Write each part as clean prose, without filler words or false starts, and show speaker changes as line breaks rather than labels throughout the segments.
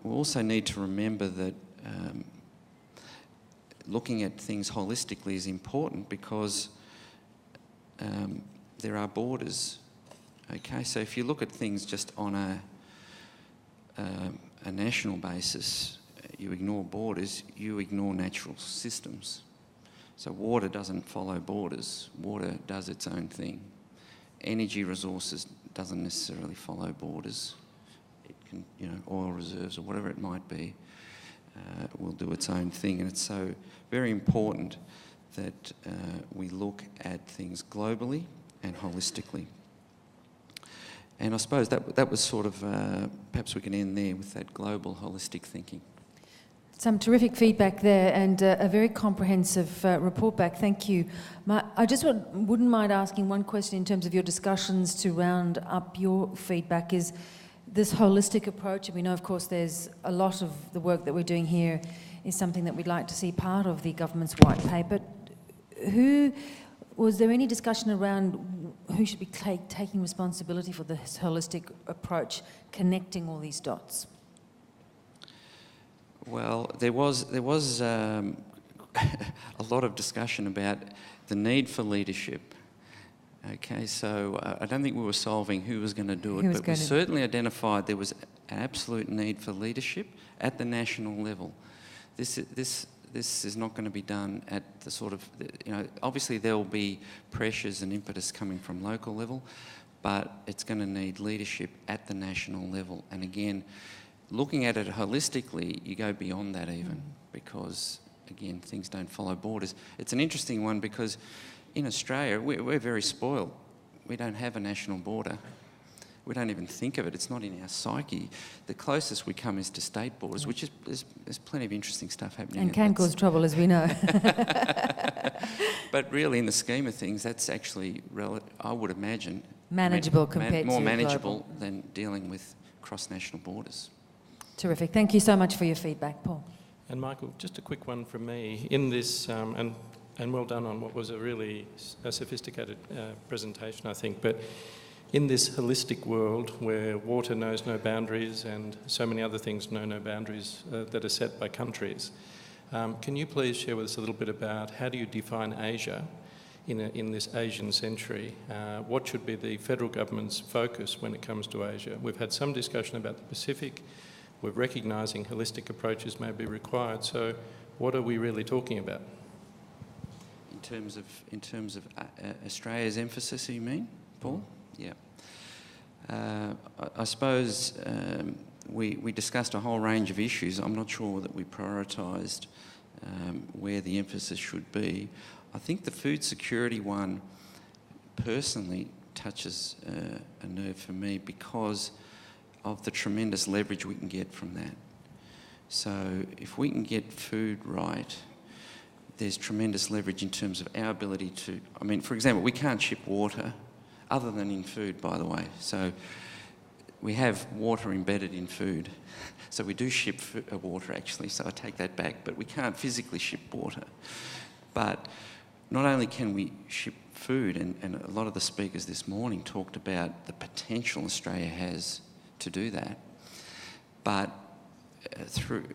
we also need to remember that looking at things holistically is important because there are borders. Okay, so if you look at things just on a national basis, you ignore borders, you ignore natural systems. So water doesn't follow borders. Water does its own thing. Energy resources doesn't necessarily follow borders. It can, oil reserves or whatever it might be, will do its own thing. And it's so very important that we look at things globally and holistically. And I suppose that was sort of, perhaps we can end there with that global holistic thinking.
Some terrific feedback there and a very comprehensive report back. Thank you. I just wouldn't mind asking one question in terms of your discussions to round up your feedback is this holistic approach. And we know, of course, there's a lot of the work that we're doing here is something that we'd like to see part of the government's white paper. Was there any discussion around who should be taking responsibility for this holistic approach, connecting all these dots?
Well, there was a lot of discussion about the need for leadership. Okay, so I don't think we were solving who was going to do it, but we certainly identified there was an absolute need for leadership at the national level. This is not going to be done at the sort of, obviously there will be pressures and impetus coming from local level, but it's going to need leadership at the national level. And again, looking at it holistically, you go beyond that even, because, again, things don't follow borders. It's an interesting one because in Australia, we're very spoiled. We don't have a national border. We don't even think of it. It's not in our psyche. The closest we come is to state borders, which is there's plenty of interesting stuff happening.
And can cause trouble, as we know.
But really, in the scheme of things, that's actually, I would imagine,
manageable compared
more
to
manageable
global.
than dealing with cross-national borders.
Terrific. Thank you so much for your feedback, Paul.
And Michael, just a quick one from me. In this, and well done on what was a really sophisticated presentation, I think, but in this holistic world where water knows no boundaries and so many other things know no boundaries that are set by countries, can you please share with us a little bit about how do you define Asia in this Asian century? What should be the federal government's focus when it comes to Asia? We've had some discussion about the Pacific. We're recognising holistic approaches may be required. So what are we really talking about?
In terms of Australia's emphasis, you mean, Paul? Yeah. I suppose we discussed a whole range of issues. I'm not sure that we prioritised where the emphasis should be. I think the food security one personally touches a nerve for me because of the tremendous leverage we can get from that. So if we can get food right, there's tremendous leverage in terms of our ability to, for example, we can't ship water other than in food, by the way. So we have water embedded in food. So we do ship water, actually, so I take that back, but we can't physically ship water. But not only can we ship food, and a lot of the speakers this morning talked about the potential Australia has to do that, but through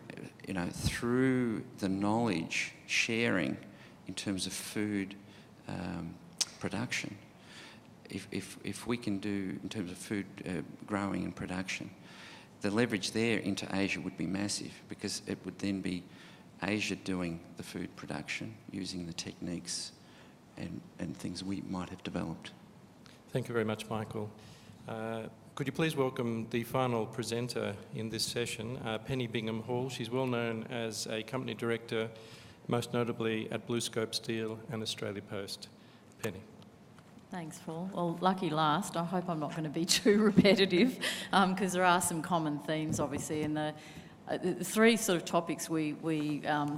the knowledge sharing in terms of food production, if we can do in terms of food growing and production, the leverage there into Asia would be massive because it would then be Asia doing the food production using the techniques and things we might have developed.
Thank you very much, Michael. Could you please welcome the final presenter in this session, Penny Bingham-Hall. She's well known as a company director, most notably at BlueScope Steel and Australia Post. Penny.
Thanks, Paul. Well, lucky last. I hope I'm not going to be too repetitive because there are some common themes, obviously, in the three sort of topics we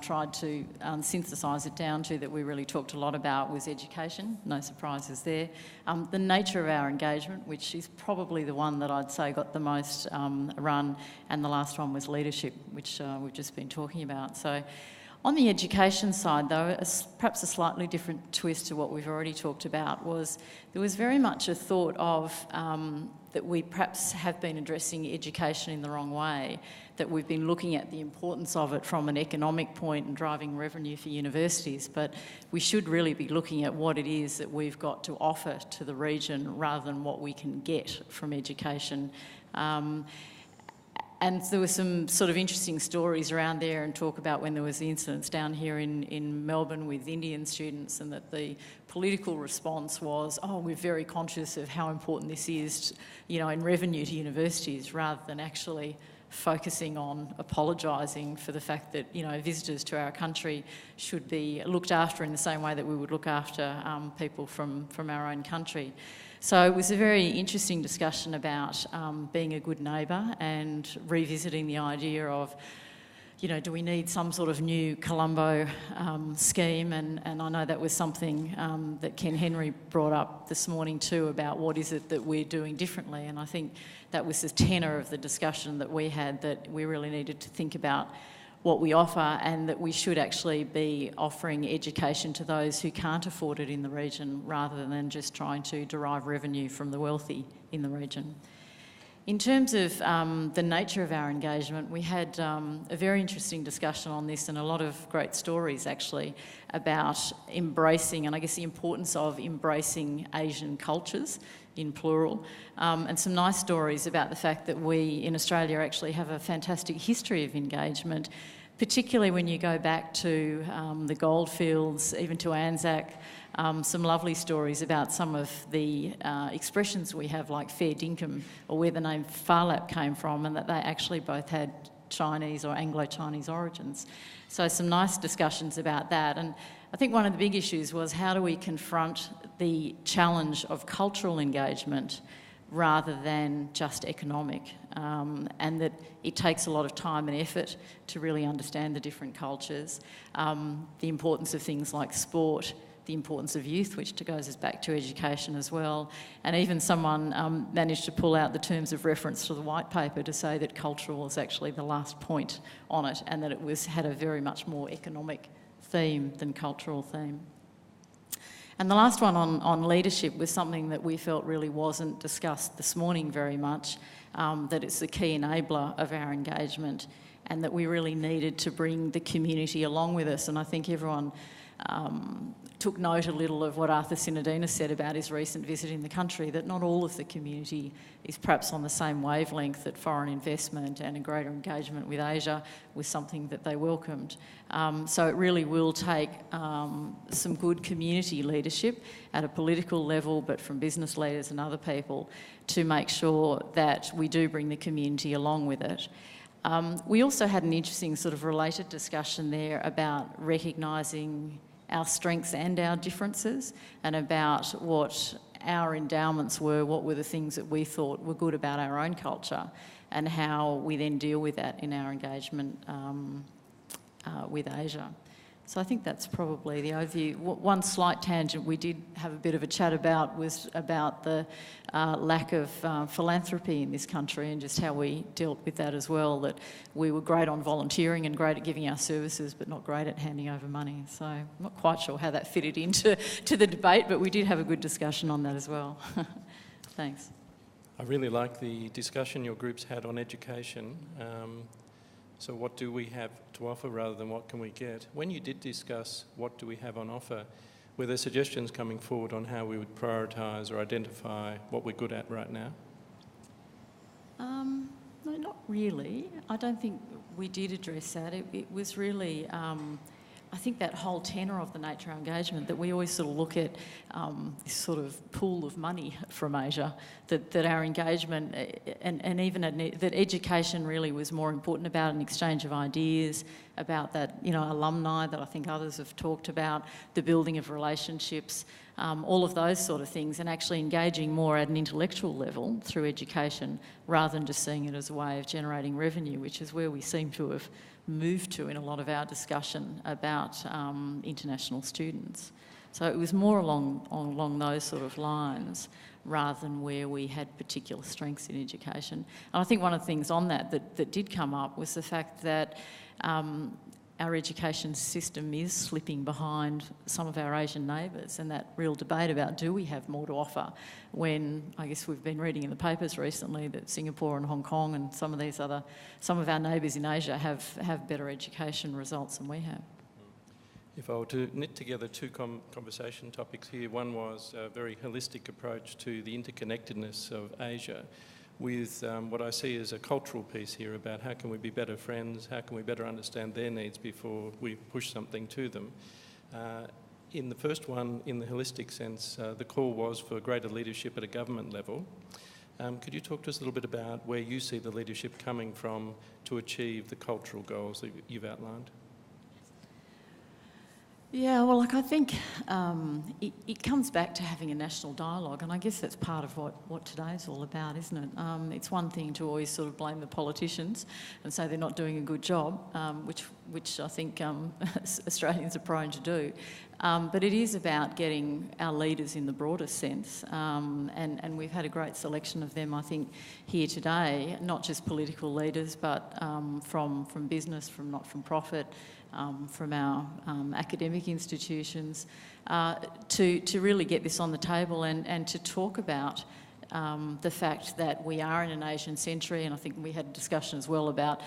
tried to synthesise it down to that we really talked a lot about was education, no surprises there, the nature of our engagement, which is probably the one that I'd say got the most run, and the last one was leadership, which we've just been talking about. So On the education side, though, perhaps a slightly different twist to what we've already talked about was there was very much a thought of that we perhaps have been addressing education in the wrong way, that we've been looking at the importance of it from an economic point and driving revenue for universities, but we should really be looking at what it is that we've got to offer to the region rather than what we can get from education. And there were some sort of interesting stories around there and talk about when there was the incidents down here in Melbourne with Indian students, and that the political response was, oh, we're very conscious of how important this is, in revenue to universities, rather than actually focusing on apologising for the fact that, visitors to our country should be looked after in the same way that we would look after people from our own country. So it was a very interesting discussion about being a good neighbour and revisiting the idea of, do we need some sort of new Colombo scheme? And I know that was something that Ken Henry brought up this morning too, about what is it that we're doing differently. And I think that was the tenor of the discussion that we had, that we really needed to think about what we offer, and that we should actually be offering education to those who can't afford it in the region, rather than just trying to derive revenue from the wealthy in the region. In terms of the nature of our engagement, we had a very interesting discussion on this, and a lot of great stories actually about embracing, and I guess the importance of embracing Asian cultures in plural, and some nice stories about the fact that we in Australia actually have a fantastic history of engagement, particularly when you go back to the goldfields, even to Anzac. Some lovely stories about some of the expressions we have, like fair dinkum, or where the name Farlap came from, and that they actually both had Chinese or Anglo-Chinese origins. So some nice discussions about that. And I think one of the big issues was, how do we confront the challenge of cultural engagement rather than just economic, and that it takes a lot of time and effort to really understand the different cultures, the importance of things like sport, the importance of youth, which goes us back to education as well. And even someone managed to pull out the terms of reference to the white paper to say that cultural was actually the last point on it, and that it had a very much more economic theme than cultural theme. And the last one on leadership was something that we felt really wasn't discussed this morning very much, that it's the key enabler of our engagement, and that we really needed to bring the community along with us. And I think everyone took note a little of what Arthur Sinodina said about his recent visit in the country, that not all of the community is perhaps on the same wavelength, that foreign investment and a greater engagement with Asia was something that they welcomed. So it really will take some good community leadership at a political level, but from business leaders and other people, to make sure that we do bring the community along with it. We also had an interesting sort of related discussion there about recognising our strengths and our differences, and about what our endowments were, what were the things that we thought were good about our own culture, and how we then deal with that in our engagement with Asia. So I think that's probably the overview. One slight tangent we did have a bit of a chat about was about the lack of philanthropy in this country, and just how we dealt with that as well, that we were great on volunteering and great at giving our services, but not great at handing over money. So I'm not quite sure how that fitted into the debate, but we did have a good discussion on that as well. Thanks.
I really like the discussion your groups had on education. So what do we have to offer rather than what can we get? When you did discuss what do we have on offer, were there suggestions coming forward on how we would prioritise or identify what we're good at right now?
No, not really. I don't think we did address that. It was really, I think that whole tenor of the nature of engagement, that we always sort of look at this sort of pool of money from Asia, that our engagement and even that education really was more important, about an exchange of ideas, about that, alumni that I think others have talked about, the building of relationships, all of those sort of things, and actually engaging more at an intellectual level through education, rather than just seeing it as a way of generating revenue, which is where we seem to have moved to in a lot of our discussion about international students. So it was more along those sort of lines, rather than where we had particular strengths in education. And I think one of the things on that did come up was the fact that our education system is slipping behind some of our Asian neighbours, and that real debate about do we have more to offer, when I guess we've been reading in the papers recently that Singapore and Hong Kong and some of our neighbours in Asia have better education results than we have.
If I were to knit together two conversation topics here, one was a very holistic approach to the interconnectedness of Asia, with what I see as a cultural piece here about how can we be better friends, how can we better understand their needs before we push something to them. In the first one, in the holistic sense, the call was for greater leadership at a government level. Could you talk to us a little bit about where you see the leadership coming from to achieve the cultural goals that you've outlined?
Yeah, well, I think it comes back to having a national dialogue, and I guess that's part of what today's all about, isn't it? It's one thing to always sort of blame the politicians and say they're not doing a good job, which I think Australians are prone to do. But it is about getting our leaders in the broader sense, and we've had a great selection of them, I think, here today, not just political leaders, but from business, from not-for-profit, from our academic institutions, to really get this on the table and to talk about the fact that we are in an Asian century, and I think we had a discussion as well about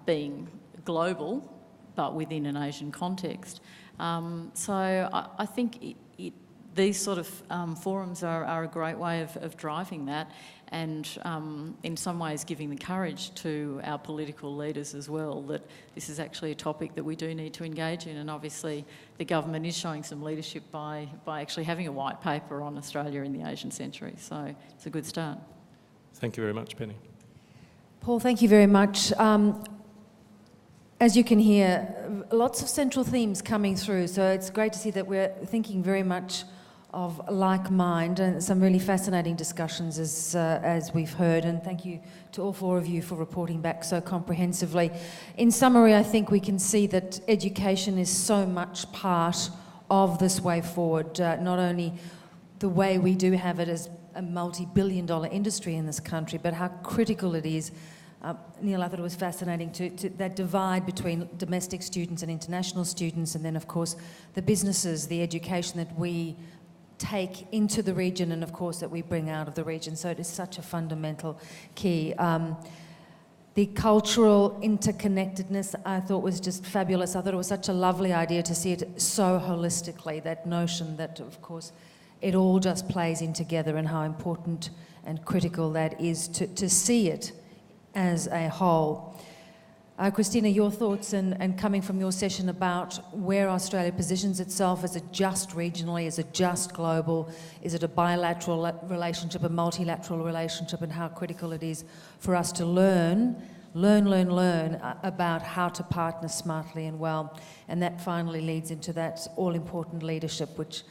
being global, but within an Asian context. So I think these sort of forums are a great way of driving that, and in some ways giving the courage to our political leaders as well that this is actually a topic that we do need to engage in. And obviously the government is showing some leadership by actually having a white paper on Australia in the Asian century. So it's a good start.
Thank you very much, Penny.
Paul, thank you very much. As you can hear, lots of central themes coming through, so it's great to see that we're thinking very much of like mind, and some really fascinating discussions as we've heard, and thank you to all four of you for reporting back so comprehensively. In summary, I think we can see that education is so much part of this way forward, not only the way we do have it as a multi-billion-dollar industry in this country, but how critical it is. Neil, I thought it was fascinating to that divide between domestic students and international students, and then of course the businesses, the education that we take into the region and of course that we bring out of the region. So it is such a fundamental key. The cultural interconnectedness I thought was just fabulous. I thought it was such a lovely idea to see it so holistically, that notion that of course it all just plays in together, and how important and critical that is to see it as a whole. Cristina, your thoughts and coming from your session about where Australia positions itself, is it just regionally, is it just global, is it a bilateral relationship, a multilateral relationship, and how critical it is for us to learn about how to partner smartly and well. And that finally leads into that all-important leadership, which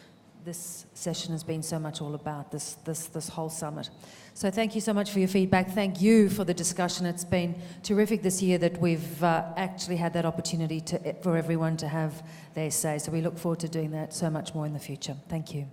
this session has been so much all about, this whole summit. So thank you so much for your feedback. Thank you for the discussion. It's been terrific this year that we've actually had that opportunity for everyone to have their say. So we look forward to doing that so much more in the future. Thank you.